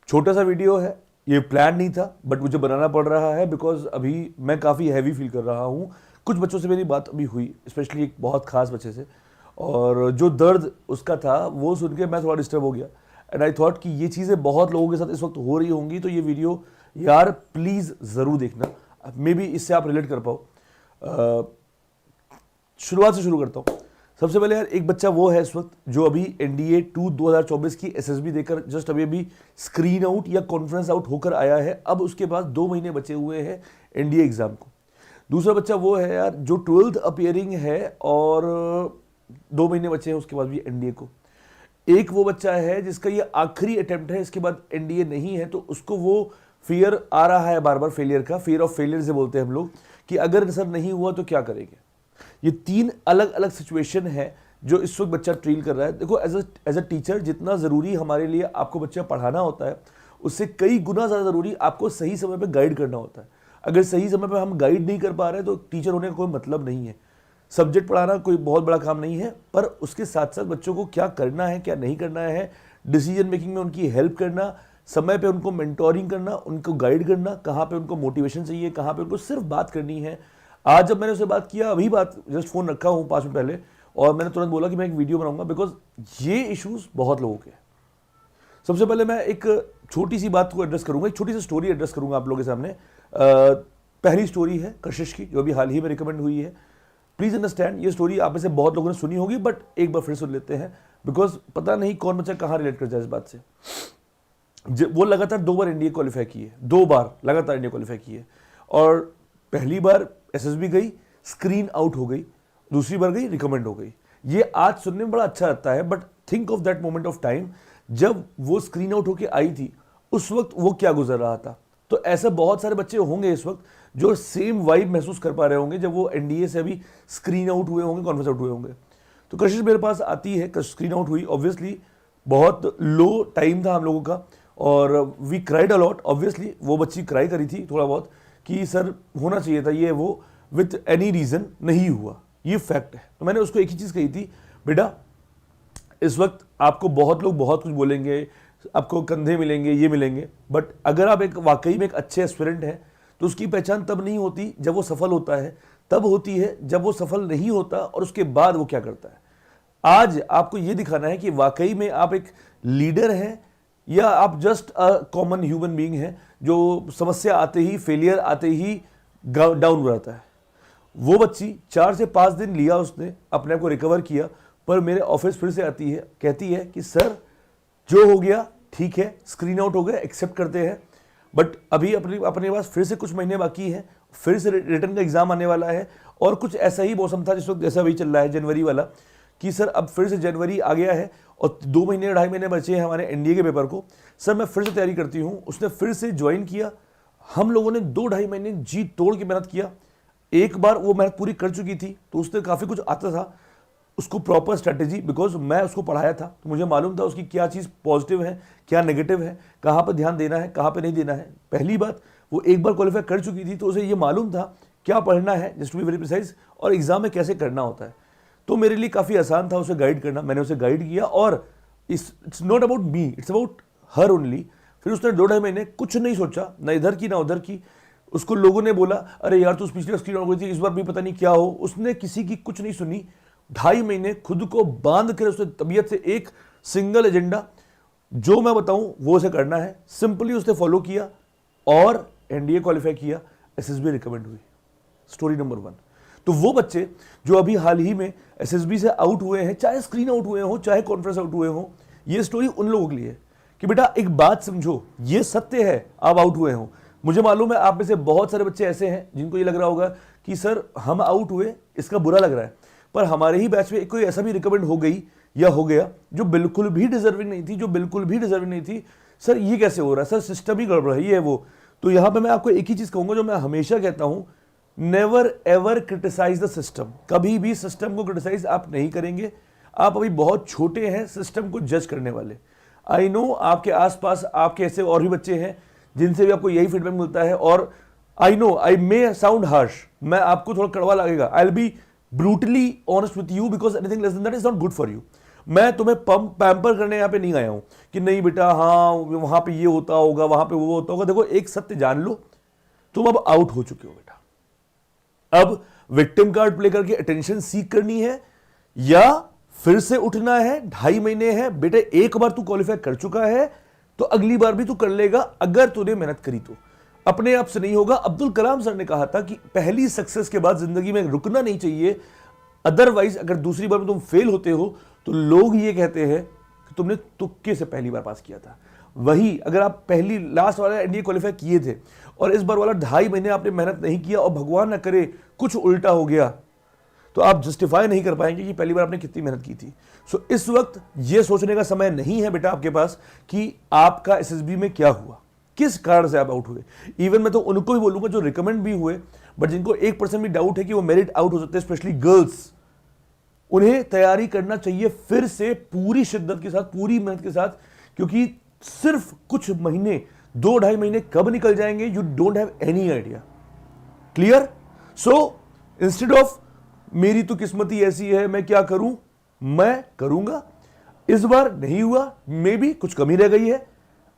छोटा सा वीडियो है, ये प्लान नहीं था बट मुझे बनाना पड़ रहा है बिकॉज अभी मैं काफ़ी हैवी फील कर रहा हूँ। कुछ बच्चों से मेरी बात अभी हुई, स्पेशली एक बहुत खास बच्चे से, और जो दर्द उसका था वो सुन के मैं थोड़ा डिस्टर्ब हो गया। एंड आई थॉट कि ये चीज़ें बहुत लोगों के साथ इस वक्त हो रही होंगी, तो ये वीडियो यार प्लीज़ ज़रूर देखना, मे बी इससे आप रिलेट कर पाओ। शुरुआत से शुरू करता हूँ। सबसे पहले यार एक बच्चा वो है इस वक्त जो अभी NDA 2 2024 की SSB देकर जस्ट अभी स्क्रीन आउट या कॉन्फ्रेंस आउट होकर आया है। अब उसके पास 2 महीने बचे हुए हैं NDA एग्जाम को। दूसरा बच्चा वो है यार जो 12th अपियरिंग है और 2 महीने बचे हैं उसके बाद भी NDA को। एक वो बच्चा है जिसका ये आखिरी अटेम्प्ट है, इसके बाद NDA नहीं है, तो उसको वो फियर आ रहा है बार बार फेलियर का, फियर ऑफ फेलियर से बोलते हैं हम लोग, कि अगर सर नहीं हुआ तो क्या करेंगे। ये 3 अलग अलग सिचुएशन है जो इस वक्त बच्चा ट्रील कर रहा है। देखो एज अ टीचर जितना ज़रूरी हमारे लिए आपको बच्चा पढ़ाना होता है, उससे कई गुना ज़्यादा ज़रूरी आपको सही समय पे गाइड करना होता है। अगर सही समय पे हम गाइड नहीं कर पा रहे हैं तो टीचर होने का कोई मतलब नहीं है। सब्जेक्ट पढ़ाना कोई बहुत बड़ा काम नहीं है, पर उसके साथ साथ बच्चों को क्या करना है क्या नहीं करना है, डिसीजन मेकिंग में उनकी हेल्प करना, समय पे उनको मेंटोरिंग करना, उनको गाइड करना, कहाँ पे उनको मोटिवेशन चाहिए, कहाँ पे उनको सिर्फ बात करनी है। आज जब मैंने उससे बात किया, अभी बात जस्ट फ़ोन रखा हूँ 5 मिनट पहले, और मैंने तुरंत बोला कि मैं एक वीडियो बनाऊंगा बिकॉज ये इश्यूज बहुत लोगों के हैं। सबसे पहले मैं एक छोटी सी बात को एड्रेस करूंगा, एक छोटी सी स्टोरी एड्रेस करूंगा आप लोगों के सामने। पहली स्टोरी है कशिश की, जो अभी हाल ही में रिकमेंड हुई है। प्लीज़ अंडरस्टैंड, ये स्टोरी आप में से बहुत लोगों ने सुनी होगी बट एक बार फिर सुन लेते हैं बिकॉज पता नहीं कौन बच्चा कहाँ रिलेट कर जाए इस बात से। वो लगातार 2 बार NDA क्वालिफाई किए, 2 बार लगातार NDA क्वालिफाई किए, और पहली बार SSB गई, स्क्रीन आउट हो गई, दूसरी बार गई रिकमेंड हो गई। ये आज सुनने में बड़ा अच्छा लगता है but think of that moment of time जब वो स्क्रीन आउट होके आई थी, उस वक्त वो क्या गुजर रहा था। तो ऐसे बहुत सारे बच्चे होंगे इस वक्त जो सेम वाइब महसूस कर पा रहे होंगे जब वो NDA से अभी स्क्रीन आउट हुए होंगे, कॉन्फ्रेंस आउट हुए होंगे। तो कशिश मेरे पास आती है, स्क्रीन आउट हुई, ऑब्वियसली बहुत लो टाइम था हम लोगों का और वी क्राइड अलॉट। ऑब्वियसली वो बच्ची क्राई करी थी थोड़ा बहुत कि सर होना चाहिए था ये वो, विथ एनी रीज़न नहीं हुआ, ये फैक्ट है। तो मैंने उसको एक ही चीज़ कही थी, बेटा इस वक्त आपको बहुत लोग बहुत कुछ बोलेंगे, आपको कंधे मिलेंगे, ये मिलेंगे, बट अगर आप एक वाकई में एक अच्छे एस्पिरेंट हैं तो उसकी पहचान तब नहीं होती जब वो सफल होता है, तब होती है जब वो सफल नहीं होता और उसके बाद वो क्या करता है। आज आपको ये दिखाना है कि वाकई में आप एक लीडर हैं या आप just a common human being हैं जो समस्या आते ही, फेलियर आते ही डाउन हो जाता है। वो बच्ची 4 से 5 दिन लिया उसने, अपने आप को रिकवर किया, पर मेरे ऑफिस फिर से आती है, कहती है कि सर जो हो गया ठीक है, स्क्रीन आउट हो गया, एक्सेप्ट करते हैं, बट अभी अपने पास फिर से कुछ महीने बाकी हैं, फिर से रिटर्न का एग्जाम आने वाला है, और कुछ ऐसा ही मौसम था जिस वक्त जैसा अभी चल रहा है जनवरी वाला, कि सर अब फिर से जनवरी आ गया है और 2 महीने 2.5 महीने बचे हैं हमारे NDA के पेपर को, सर मैं फिर से तैयारी करती हूँ। उसने फिर से ज्वाइन किया, हम लोगों ने 2-2.5 महीने जी तोड़ के मेहनत किया। एक बार वो मेहनत पूरी कर चुकी थी तो उसने काफ़ी कुछ आता था, उसको प्रॉपर स्ट्रैटेजी, बिकॉज मैं उसको पढ़ाया था तो मुझे मालूम था उसकी क्या चीज़ पॉजिटिव है, क्या नेगेटिव है, कहाँ पर ध्यान देना है, कहाँ पर नहीं देना है। पहली बात, वो एक बार क्वालिफाई कर चुकी थी तो उसे ये मालूम था क्या पढ़ना है, just to be very precise, और एग्जाम में कैसे करना होता है। तो मेरे लिए काफ़ी आसान था उसे गाइड करना, मैंने उसे गाइड किया, और it's not about me, it's about her only. फिर उसने 2-2.5 महीने कुछ नहीं सोचा, ना इधर की ना उधर की। उसको लोगों ने बोला अरे यार तू पिछली स्क्रीन आउट गई थी, इस बार भी पता नहीं क्या हो, उसने किसी की कुछ नहीं सुनी। 2.5 महीने खुद को बांध कर उसने तबीयत से एक सिंगल एजेंडा, जो मैं बताऊं वो उसे करना है, सिंपली उसने फॉलो किया और NDA क्वालिफाई किया, SSB रिकमेंड हुई। Story number 1। तो वो बच्चे जो अभी हाल ही में SSB से आउट हुए हैं, चाहे स्क्रीन आउट हुए हो चाहे कॉन्फ्रेंस आउट हुए हो, ये स्टोरी उन लोगों के लिए है कि बेटा एक बात समझो, ये सत्य है आप आउट हुए हो। मुझे मालूम है आप में से बहुत सारे बच्चे ऐसे हैं जिनको ये लग रहा होगा कि सर हम आउट हुए, इसका बुरा लग रहा है, पर हमारे ही बैच में कोई ऐसा भी रिकमेंड हो गई या हो गया जो बिल्कुल भी डिजर्विंग नहीं थी, जो बिल्कुल भी डिजर्विंग नहीं थी। सर ये कैसे हो रहा है, सर सिस्टम ही गड़बड़ है, ये है वो। तो यहाँ पे मैं आपको एक ही चीज़ कहूँगा जो मैं हमेशा कहता हूँ, never ever criticise the system. कभी भी सिस्टम को क्रिटिसाइज आप नहीं करेंगे, आप अभी बहुत छोटे हैं सिस्टम को जज करने वाले। आई नो आपके आसपास आपके ऐसे और भी बच्चे हैं जिनसे भी आपको यही फीडबैक मिलता है, और I know I may sound harsh, मैं आपको थोड़ा कड़वा लगेगा, I will be brutally honest with you because anything less than that is not good for you. मैं तुम्हें पैम्पर करने यहाँ पे नहीं आया हूं कि नहीं बेटा हाँ वहां पे ये होता होगा, वहां पे वो होता होगा। देखो एक सत्य जान लो, तुम अब आउट हो चुके हो बेटा। अब विक्टिम कार्ड प्ले करके अटेंशन सीख करनी है या फिर से उठना है। 2.5 महीने है बेटे, एक बार तू क्वालिफाई कर चुका है तो अगली बार भी तू कर लेगा अगर तूने मेहनत करी तो। अपने आप से नहीं होगा। अब्दुल कलाम सर ने कहा था कि पहली सक्सेस के बाद जिंदगी में रुकना नहीं चाहिए, अदरवाइज अगर दूसरी बार में तुम फेल होते हो तो लोग ये कहते हैं कि तुमने तुक्के से पहली बार पास किया था। वही अगर आप पहली लास्ट वाला एनडीए क्वालिफाई किए थे और इस बार वाला 2.5 महीने आपने मेहनत नहीं किया और भगवान ना करे कुछ उल्टा हो गया, तो आप जस्टिफाई नहीं कर पाएंगे कि पहली बार आपने कितनी मेहनत की थी। सो इस वक्त ये सोचने का समय नहीं है बेटा आपके पास कि आपका एसएसबी में क्या हुआ, किस कारण से आप आउट हुए। इवन मैं तो उनको भी बोलूंगा जो रिकमेंड भी हुए बट जिनको 1% भी डाउट है कि वो मेरिट आउट हो सकते हैं, स्पेशली गर्ल्स, उन्हें तैयारी करना चाहिए फिर से पूरी शिद्दत के साथ, पूरी मेहनत के साथ, क्योंकि सिर्फ कुछ महीने, 2-2.5 महीने कब निकल जाएंगे you don't have any idea. Clear? So instead of मेरी तो किस्मत ही ऐसी है मैं क्या करूं, मैं करूंगा। इस बार नहीं हुआ, मे बी कुछ कमी रह गई है,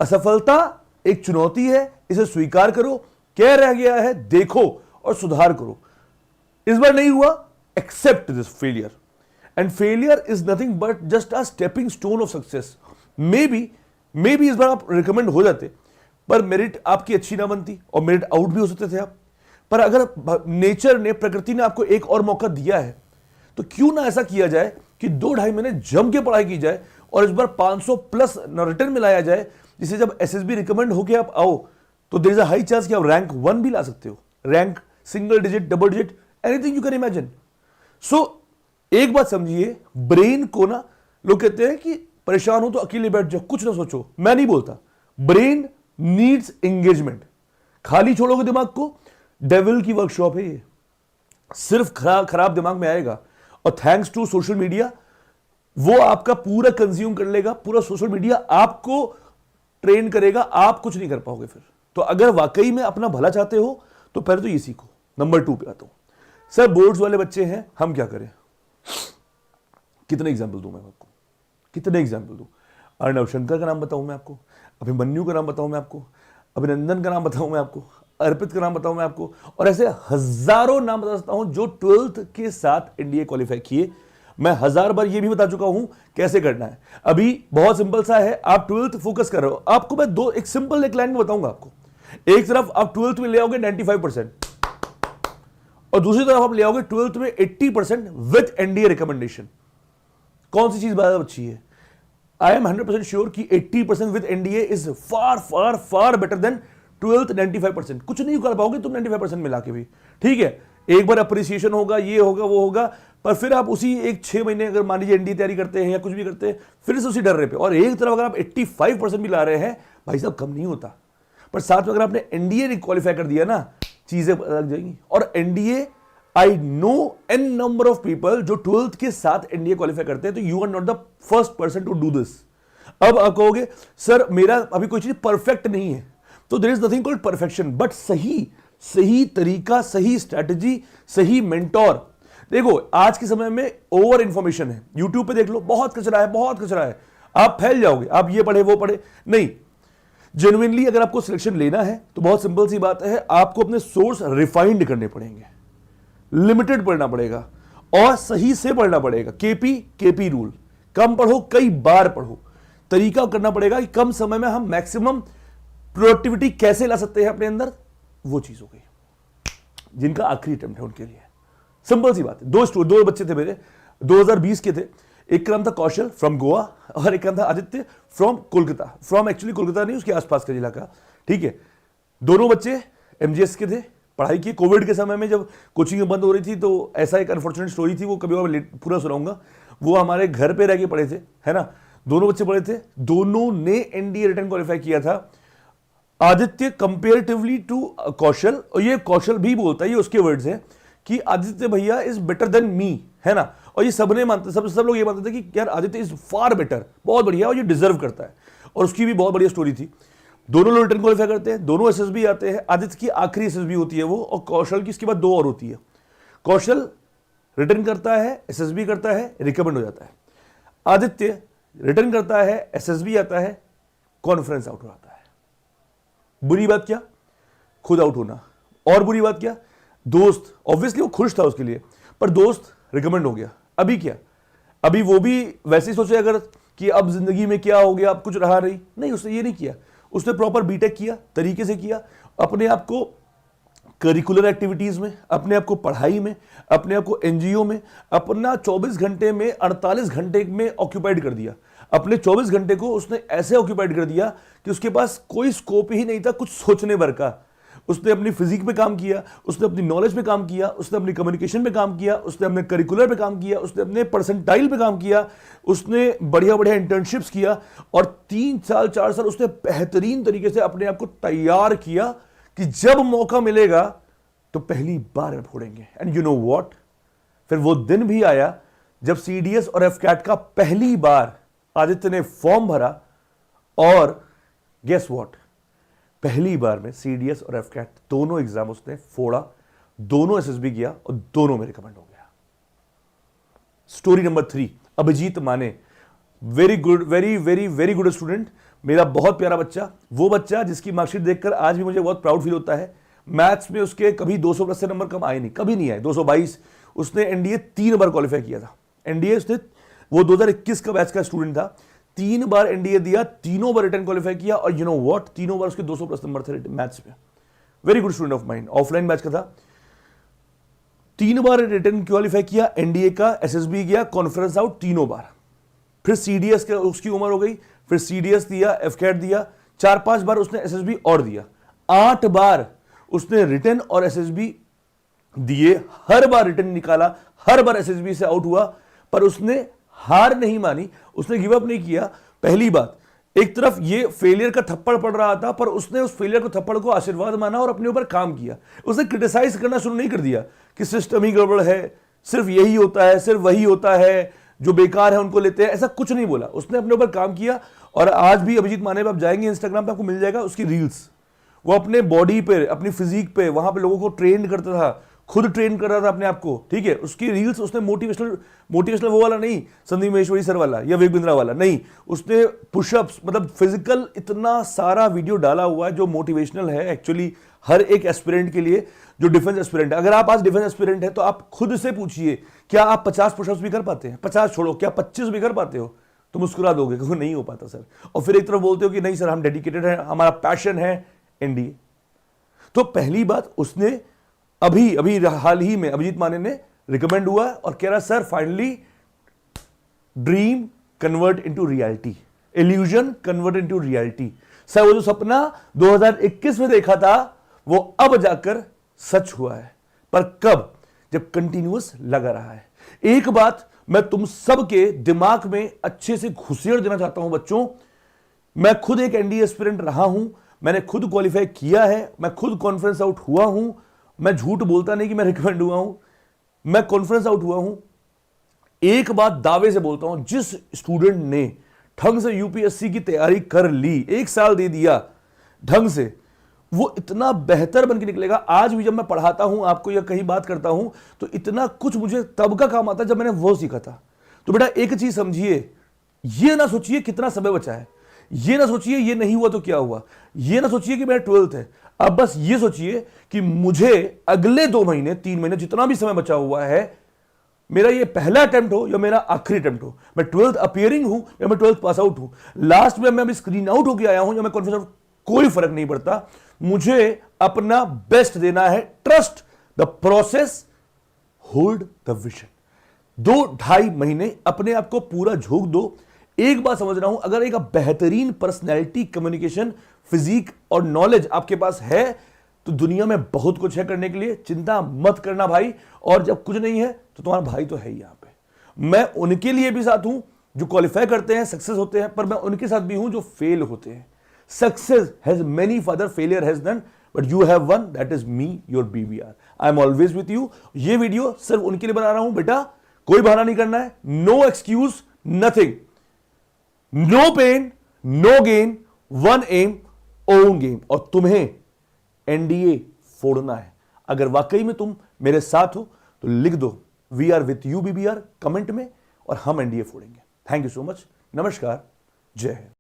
असफलता एक चुनौती है, इसे स्वीकार करो। क्या रह गया है देखो और सुधार करो। इस बार नहीं हुआ, accept this failure and failure is nothing but just a stepping stone of success. Maybe इस बार आप रिकमेंड हो जाते पर मेरिट आपकी अच्छी ना बनती और मेरिट आउट भी हो सकते थे आप। पर अगर नेचर ने, प्रकृति ने आपको एक और मौका दिया है तो क्यों ना ऐसा किया जाए कि 2-2.5 महीने जम के पढ़ाई की जाए और इस बार 500 प्लस रिटर्न में लाया जाए, जिसे जब एसएसबी रिकमेंड होके आप आओ तो there is a high chance कि आप रैंक 1 भी ला सकते हो, rank single digit, double digit, anything you can imagine. So एक बात समझिए, ब्रेन को ना लोग कहते हैं कि परेशान हो तो अकेले बैठ जाओ, कुछ ना सोचो। मैं नहीं बोलता, ब्रेन नीड्स एंगेजमेंट। खाली छोड़ोगे दिमाग को, डेविल की वर्कशॉप है ये, सिर्फ खराब दिमाग में आएगा और थैंक्स टू सोशल मीडिया वो आपका पूरा कंज्यूम कर लेगा। पूरा सोशल मीडिया आपको ट्रेन करेगा, आप कुछ नहीं कर पाओगे फिर। तो अगर वाकई में अपना भला चाहते हो तो पहले तो ये सीखो। नंबर 2 पे आता हूं, सर बोर्ड्स वाले बच्चे हैं, हम क्या करें? कितने एग्जाम्पल दूं मैं आपको, कितने एग्जाम्पल दूं? अर्णव शंकर का नाम बताऊं मैं आपको, अभिमन्यु का नाम बताऊं मैं आपको, अभिनंदन का नाम बताऊं मैं आपको, अर्पित का नाम बताऊं मैं आपको, और ऐसे हजारों नाम बता सकता हूं जो 12th के साथ एनडीए क्वालिफाई किए। मैं 1000 बार ये भी बता चुका हूं कैसे करना है। अभी बहुत सिंपल सा है, आप 12th फोकस कर रहे हो, आपको मैं एक सिंपल लाइन में बताऊंगा आपको। एक तरफ आप 12th में ले आओगे 95% और दूसरी तरफ आप ले आओगे 12th में 80% विद एनडीए रिकमेंडेशन। कौन सी चीज ज्यादा अच्छी है? आई एम 100% श्योर कि 80% with NDA is far far far better than 12th 95%। कुछ नहीं कर पाओगे तुम 95% मिला के भी, ठीक है। एक बार अप्रिसिएशन होगा, ये होगा, वो होगा, पर फिर आप उसी 6 महीने अगर मान लीजिए एनडीए तैयारी करते हैं या कुछ भी करते हैं, फिर से उसी डर रहे पे। और एक तरफ अगर आप 85% भी ला रहे हैं, भाई साहब कम नहीं होता। पर साथ में अगर आपने एनडीए क्वालिफाई कर दिया ना, चीजें लग जाएंगी। और NDA, I know an number of people जो 12th के साथ एनडीए क्वालिफाई करते हैं, तो you are not the first person to do this. अब आप कहोगे सर मेरा अभी कोई चीज परफेक्ट नहीं है, तो there is nothing called perfection, but सही तरीका, सही स्ट्रैटेजी, सही मेंटोर। देखो आज के समय में ओवर इंफॉर्मेशन है, यूट्यूब पे देख लो, बहुत कचरा है, बहुत कचरा है, आप फैल जाओगे। आप ये पढ़े वो पढ़े नहीं। जेन्युइनली अगर आपको सिलेक्शन लेना है तो बहुत सिंपल सी बात है, आपको अपने सोर्स रिफाइंड करने पड़ेंगे, लिमिटेड पढ़ना पड़ेगा और सही से पढ़ना पड़ेगा। केपी रूल, कम पढ़ो, कई बार पढ़ो। तरीका करना पड़ेगा कि कम समय में हम मैक्सिमम प्रोडक्टिविटी कैसे ला सकते हैं अपने अंदर, वो चीज हो गई। जिनका आखिरी अटेम्प्ट है उनके लिए सिंपल सी बात है। दो बच्चे थे मेरे, 2020 के थे। एक का नाम था कौशल फ्रॉम गोवा और एक का नाम था Aditya from Kolkata. From actually Kolkata नहीं, उसके आसपास का जिला का, ठीक है। दोनों बच्चे एमजीएस के थे, पढ़ाई की। कोविड के समय में जब कोचिंग बंद हो रही थी तो ऐसा एक अनफॉर्चुनेट स्टोरी थी, वो कभी और पूरा सुनाऊंगा। वो हमारे घर पे रह के पढ़े थे, है ना। दोनों बच्चे पढ़े थे, दोनों ने एनडीए रिटर्न क्वालिफाई किया था। आदित्य कंपेरेटिवली टू कौशल, और ये कौशल भी बोलता है, ये उसके वर्ड्स हैं कि आदित्य भैया इज बेटर देन मी, है ना। और ये सबने मानते, सब लोग ये मानते थे कि यार आदित्य इज फार बेटर, बहुत बढ़िया, और ये डिजर्व करता है। और उसकी भी बहुत बढ़िया स्टोरी थी। दोनों लोग रिटर्न क्वालिफाई करते हैं, दोनों एसएसबी आते हैं। आदित्य की आखिरी एसएसबी होती है वो, और कौशल की इसके बाद 2 और होती है। कौशल रिटर्न करता है, एसएसबी करता है, रिकमेंड हो जाता है। आदित्य रिटर्न करता है, एसएसबी आता है, कॉन्फ्रेंस आउट हो जाता है। बुरी बात क्या? खुद आउट होना। और बुरी बात क्या? दोस्त, ऑब्वियसली वो खुश था उसके लिए, पर दोस्त रिकमेंड हो गया। अभी क्या? अभी वो भी वैसे ही सोचे अगर कि अब जिंदगी में क्या हो गया, अब कुछ रहा नहीं, उसने ये नहीं किया। उसने प्रॉपर बीटेक किया, तरीके से किया, अपने आप को करिकुलर एक्टिविटीज में, अपने आप को पढ़ाई में, अपने आप को एनजीओ में, अपना 24 घंटे में 48 घंटे में ऑक्यूपाइड कर दिया। अपने 24 घंटे को उसने ऐसे ऑक्यूपाइड कर दिया कि उसके पास कोई स्कोप ही नहीं था कुछ सोचने भर का। उसने अपनी फिजिक पे काम किया, उसने अपनी नॉलेज पे काम किया, उसने अपनी कम्युनिकेशन पे काम किया, उसने अपने करिकुलर पे काम किया, उसने अपने परसेंटाइल पे काम किया, उसने बढ़िया बढ़िया इंटर्नशिप्स किया और 3 साल 4 साल उसने बेहतरीन तरीके से अपने आप को तैयार किया कि जब मौका मिलेगा तो पहली बार में फोड़ेंगे। एंड यू नो व्हाट, फिर वो दिन भी आया जब सीडीएस और एफकैट का पहली बार आदित्य ने फॉर्म भरा और गेस व्हाट, पहली बार में सीडीएस और एफकैट दोनों एग्जाम उसने फोड़ा, दोनों एसएसबी किया और दोनों में रिकमेंड हो गया। स्टोरी नंबर 3, अभिजीत माने, very good, very very very good student, मेरा बहुत प्यारा बच्चा, वो बच्चा जिसकी मार्कशीट देखकर आज भी मुझे बहुत प्राउड फील होता है। मैथ्स में उसके कभी 200 प्लस से नंबर कम आए नहीं, कभी नहीं आए, 222। उसने एनडीए 3 बार क्वालिफाई किया था। एनडीए उसने, वो 2021 का बैच का स्टूडेंट था, 3 बार एनडीए दिया, तीनों बार रिटर्न क्वालिफाई किया और यू नो व्हाट, तीनों बार उसके 200 प्लस नंबर थे मैथ्स में। Very good student of mind, offline batch का था, 3 बार रिटर्न क्वालिफाई किया, एनडीए का, एसएसबी गया, कॉन्फ्रेंस आउट तीनों बार। फिर सीडीएस का उसकी उम्र हो गई, फिर सीडीएस दिया, एफकैट दिया, 4-5 बार उसने एसएसबी और दिया, 8 बार उसने रिटर्न और एसएसबी दिए, हर बार रिटर्न निकाला, हर बार एसएसबी से आउट हुआ, पर उसने हार नहीं मानी, उसने गिव अप नहीं किया। पहली बात, एक तरफ ये फेलियर का थप्पड़ पड़ रहा था, पर उसने उस फेलियर को थप्पड़ को आशीर्वाद माना और अपने ऊपर काम किया। उसने क्रिटिसाइज करना शुरू नहीं कर दिया कि सिस्टम ही गड़बड़ है, सिर्फ यही होता है, सिर्फ वही होता है, जो बेकार है उनको लेते हैं, ऐसा कुछ नहीं बोला। उसने अपने ऊपर काम किया और आज भी अभिजीत माने पे आप जाएंगे इंस्टाग्राम पे, आपको मिल जाएगा उसकी रील्स। वो अपने बॉडी पे, अपनी फिजिक पे, वहां पे लोगों को ट्रेन करता था, खुद ट्रेन कर रहा था अपने आप को, ठीक है। उसकी रील्स उसने मोटिवेशनल वो वाला नहीं, संदीप महेश्वरी सर वाला या वेग बिंद्रा वाला नहीं, उसने पुशअप्स, मतलब फिजिकल इतना सारा वीडियो डाला हुआ है जो मोटिवेशनल है एक्चुअली हर एक एस्पिरेंट के लिए जो डिफेंस एस्पिरेंट है। अगर आप आज डिफेंस एस्पिरेंट है तो आप खुद से पूछिए, क्या आप 50 पुशअप्स भी कर पाते हैं? 50 छोड़ो, क्या 25 भी कर पाते हो? तो मुस्कुरा दोगे कि नहीं हो पाता सर। और फिर एक तरफ बोलते हो कि नहीं सर हम डेडिकेटेड हैं, हमारा पैशन है एनडीए। तो पहली बात, उसने अभी हाल ही में अभिजीत माने ने रिकमेंड हुआ और कह रहा sir finally dream convert into reality, illusion convert into reality. Sir वो जो सपना 2021 में देखा था वो अब जाकर सच हुआ है। पर कब? जब कंटिन्यूअस लगा रहा है। एक बात मैं तुम सबके दिमाग में अच्छे से घुसेड़ देना चाहता हूं बच्चों, मैं खुद एक एनडीए एस्पिरेंट रहा हूं, मैंने खुद क्वालिफाई किया है, मैं खुद कॉन्फ्रेंस आउट हुआ हूं, मैं झूठ बोलता नहीं कि मैं रिकमेंड हुआ हूं, मैं कॉन्फ्रेंस आउट हुआ हूं। एक बात दावे से बोलता हूं, जिस स्टूडेंट ने ढंग से यूपीएससी की तैयारी कर ली, 1 साल दे दिया ढंग से, वो इतना बेहतर बन के निकलेगा। आज भी जब मैं पढ़ाता हूं आपको या कहीं बात करता हूं तो इतना कुछ मुझे तब का काम आता है जब मैंने वो सीखा था। तो बेटा एक चीज समझिए, ये ना सोचिए कितना समय बचा है, ये ना सोचिए ये नहीं हुआ तो क्या हुआ, ये ना सोचिए कि मेरा 12th है। अब बस ये सोचिए कि मुझे अगले 2 महीने 3 महीने जितना भी समय बचा हुआ है, मेरा ये पहला अटेम्प्ट हो या मेरा आखिरी अटेम्प्ट हो, मैं 12th अपियरिंग हूं या मैं 12th पास आउट हूं, लास्ट में मैं अभी स्क्रीन आउट होकर आया हूं या मैं कॉन्फ्रेंस, कोई फर्क नहीं पड़ता। मुझे अपना बेस्ट देना है। Trust the process, hold the vision. 2-2.5 महीने अपने आप को पूरा झोंक दो। एक बात समझ रहा हूं, अगर एक बेहतरीन पर्सनैलिटी, कम्युनिकेशन, फिजिक और नॉलेज आपके पास है तो दुनिया में बहुत कुछ है करने के लिए। चिंता मत करना भाई, और जब कुछ नहीं है तो तुम्हारा भाई तो है ही यहां पे। मैं उनके लिए भी साथ हूं जो क्वालिफाई करते हैं, सक्सेस होते हैं, पर मैं उनके साथ भी हूं जो फेल होते हैं। Success has many father, failure has none, but you have one, that is me, your BVR. I am always with you. ये वीडियो सिर्फ उनके लिए बना रहा हूं बेटा, कोई बहाना नहीं करना है। No excuse, nothing, no pain, no gain, one aim, one game. और तुम्हें एनडीए फोड़ना है। अगर वाकई में तुम मेरे साथ हो तो लिख दो we are with you BBR comment में, और हम एनडीए फोड़ेंगे। Thank you so much. नमस्कार, जय हिंद।